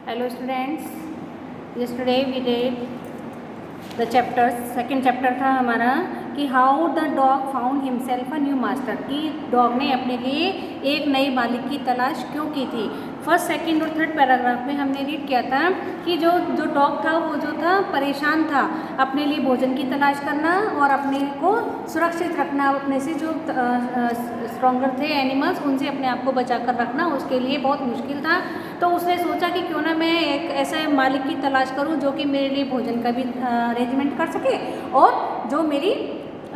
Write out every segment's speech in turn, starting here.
Hello students, yesterday we did the chapters. Second chapter था हमारा कि how the dog found himself a new master, कि dog ने अपने लिए एक नए मालिक की तलाश क्यों की थी। फर्स्ट, सेकंड और थर्ड पैराग्राफ में हमने रीड किया था कि जो डॉग था वो जो था परेशान था, अपने लिए भोजन की तलाश करना और अपने को सुरक्षित रखना, अपने से जो स्ट्रॉन्गर थे एनिमल्स उनसे अपने आप को बचा कर रखना उसके लिए बहुत मुश्किल था। तो उसने सोचा कि क्यों ना मैं एक ऐसे मालिक की तलाश करूं जो कि मेरे लिए भोजन का भी अरेंजमेंट कर सके और जो मेरी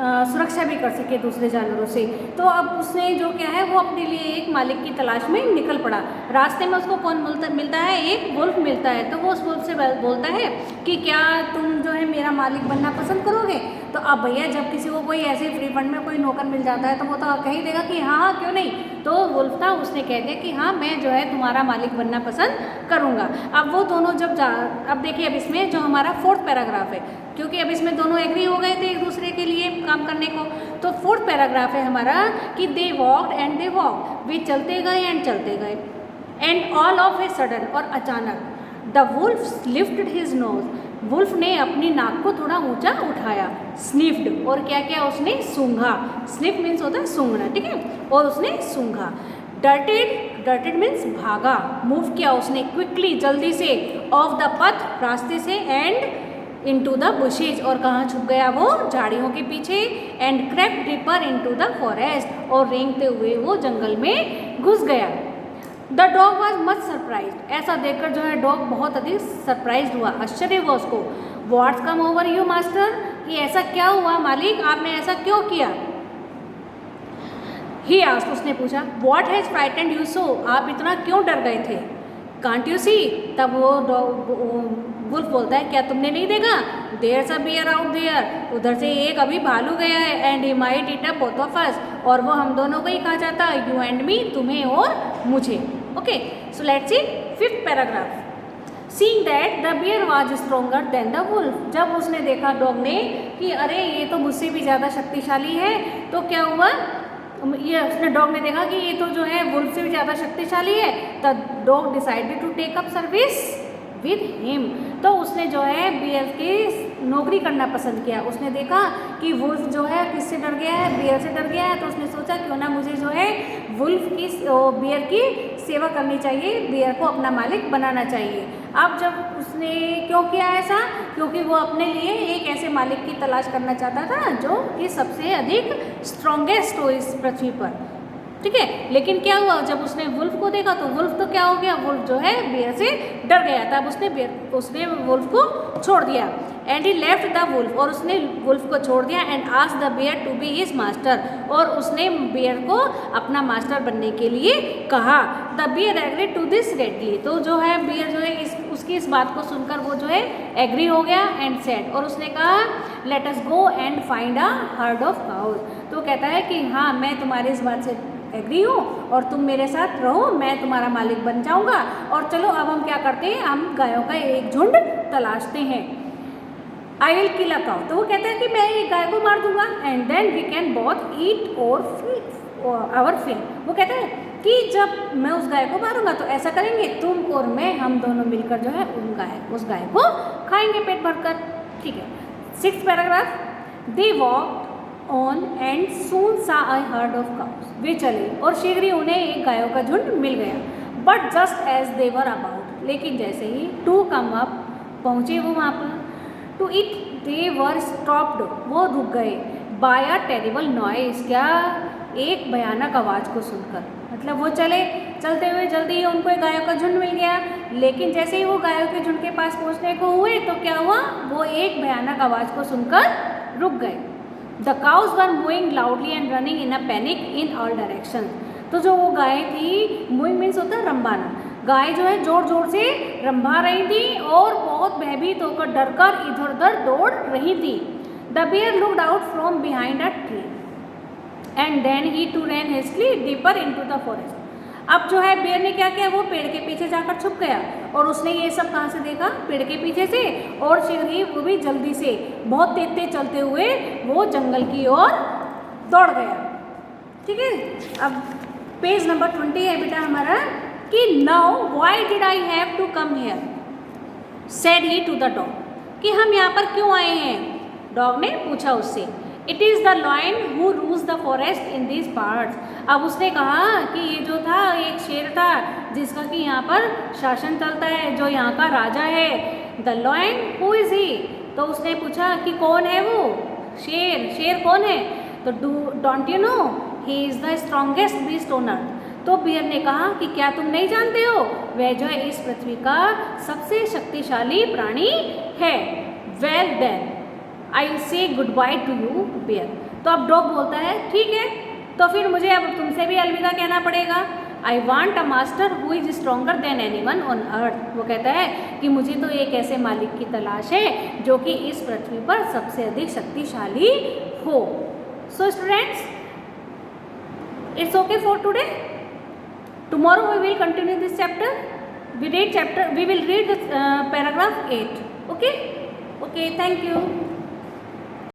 सुरक्षा भी कर सके दूसरे जानवरों से। तो अब उसने जो क्या है वो अपने लिए एक मालिक की तलाश में निकल पड़ा। रास्ते में उसको कौन मिलता है, एक वुल्फ मिलता है। तो वो उस वुल्फ से बोलता है कि क्या तुम जो है मेरा मालिक बनना पसंद करोगे। तो अब भैया जब किसी को कोई ऐसे फ्री फंड में कोई नौकर मिल जाता है तो वो तो कह ही देगा कि हाँ क्यों नहीं। तो वुल्फ था, उसने कह दिया कि हाँ मैं जो है तुम्हारा मालिक बनना पसंद करूँगा। अब वो दोनों जब अब देखिए अब इसमें जो हमारा फोर्थ पैराग्राफ है, क्योंकि अब इसमें दोनों एग्री हो गए थे एक दूसरे के लिए काम करने को। तो फोर्थ पैराग्राफ है हमारा कि they walked and they walk, वे चलते गए एंड चलते गए। And all of a sudden, और अचानक the wolf lifted his nose, wolf ने अपनी नाक को थोड़ा ऊंचा उठाया। स्निफ्ड, और क्या क्या उसने सूंघा। स्निफ मीन्स होता है सूंघना, ठीक है, और उसने सूंघा। डर्टेड, डर्टेड मीन्स भागा, मूव किया उसने क्विकली जल्दी से, ऑफ द पथ रास्ते से, एंड इनटू द बुशेज, और कहाँ छुप गया वो, झाड़ियों के पीछे। And crept deeper into the forest, और रेंगते हुए वो जंगल में घुस गया। The dog was much surprise, ऐसा देखकर जो है डॉग बहुत अधिक सरप्राइज हुआ, आश्चर्य हुआ उसको। What's come over you master, ये ऐसा क्या हुआ मालिक, आपने ऐसा क्यों किया। ही आस्क्ड, उसने पूछा। What has frightened you so, आप इतना क्यों डर गए थे। कांट यू सी, तब वो वुल्फ बोलता है क्या तुमने नहीं देखा, there a bear out there, उधर से एक अभी भालू गया है। And he might eat up both of us, और वो हम दोनों को ही खा जाता, यू एंड मी, तुम्हें और मुझे। Okay, so let's see fifth paragraph. Seeing that the bear was stronger than the wolf, जब उसने देखा डॉग ने कि अरे ये तो मुझसे भी ज़्यादा शक्तिशाली है, तो क्या हुआ, ये उसने डॉग ने देखा कि ये तो जो है वुल्फ से भी ज़्यादा शक्तिशाली है। The dog decided to take up service with him, तो उसने जो है बियर की नौकरी करना पसंद किया। उसने देखा कि वुल्फ जो है किससे डर गया है, बियर से डर गया है, तो उसने सोचा क्यों ना मुझे जो है वुल्फ की बियर की सेवा करनी चाहिए, बियर को अपना मालिक बनाना चाहिए। अब जब उसने क्यों किया ऐसा, क्योंकि वो अपने लिए एक ऐसे मालिक की तलाश करना चाहता था जो कि सबसे अधिक स्ट्रॉन्गेस्ट हो इस पृथ्वी पर, ठीक है। लेकिन क्या हुआ, जब उसने वुल्फ को देखा तो वुल्फ तो क्या हो गया, वुल्फ जो है बियर से डर गया था। अब उसने वुल्फ को छोड़ दिया। And he left the wolf, और उसने वुल्फ को छोड़ दिया। And asked the bear to be his master, और उसने बियर को अपना मास्टर बनने के लिए कहा। The bear agreed to this readily, तो जो है बियर जो है उसकी इस बात को सुनकर वो जो है एग्री हो गया। एंड सेड, और उसने कहा let us go and find a herd of cows, तो कहता है कि हाँ मैं तुम्हारी इस बात से एग्री हूँ और तुम मेरे साथ रहो, मैं तुम्हारा मालिक बन जाऊँगा। और चलो अब हम क्या करते हैं, हम गायों का एक झुंड तलाशते हैं। I will kill a cow, तो वो कहता है कि मैं एक गाय को मार दूंगा। And then we can both eat और आवर फिल, वो कहता है कि जब मैं उस गाय को मारूंगा तो ऐसा करेंगे तुम और मैं, हम दोनों मिलकर जो है उस गाय को खाएंगे पेट भरकर, ठीक है। Sixth paragraph. They walk on and soon सा आई हर्ड ऑफ काउस, वे चले और शीघ्र ही उन्हें एक गायों का झुंड मिल गया। But just as they were about, लेकिन जैसे ही टू कम अप, पहुँचे वो वहाँ पर, to it they were stopped, वो रुक गए। बाय अ टेरिबल नॉइस, क्या, एक भयानक आवाज़ को सुनकर। मतलब वो चलते हुए जल्दी ही उनको एक गायों का झुंड मिल गया। लेकिन जैसे ही वो गायों के झुंड के पास पहुँचने को हुए तो क्या हुआ, वो एक भयानक आवाज़ को सुनकर रुक गए। The cows were moving loudly and running in a panic in all direction, तो जो वो गाय थी, मूविंग मीन्स होता है रंबाना, गाय जो है जोर जोर से रंभा रही थी और बहुत भयभीत होकर डरकर इधर उधर दौड़ रही थी। The bear looked out from behind a tree and then he too ran hastily deeper into the forest. अब जो है बियर ने क्या किया, वो पेड़ के पीछे जाकर छुप गया, और उसने ये सब कहाँ से देखा, पेड़ के पीछे से, और शीघ्र ही वो भी जल्दी से बहुत तेज चलते हुए वो जंगल की ओर दौड़ गया, ठीक है। अब पेज नंबर 20 है बेटा हमारा, कि now why did I have to come here, said he to the dog, कि हम यहाँ पर क्यों आए हैं। डॉग ने पूछा उससे। It is the lion who rules the forest in this parts. अब उसने कहा कि ये जो था एक शेर था जिसका कि यहाँ पर शासन चलता है, जो यहाँ का राजा है। द लायन हु इज़ ही, तो उसने पूछा कि कौन है वो शेर, शेर कौन है। तो don't you know he is the strongest beast on earth. तो बियर ने कहा कि क्या तुम नहीं जानते हो, वह जो है इस पृथ्वी का सबसे शक्तिशाली प्राणी है। Well then I say good bye to you bear. तो अब डॉग बोलता है ठीक है, तो फिर मुझे अब तुमसे भी अलविदा कहना पड़ेगा। I want a master who is stronger than any one on earth. वो कहता है कि मुझे तो एक ऐसे मालिक की तलाश है जो कि इस पृथ्वी पर सबसे अधिक शक्तिशाली हो। So students, it's okay for today. Tomorrow we will continue this chapter. We will read the paragraph 8. Okay? Okay, thank you.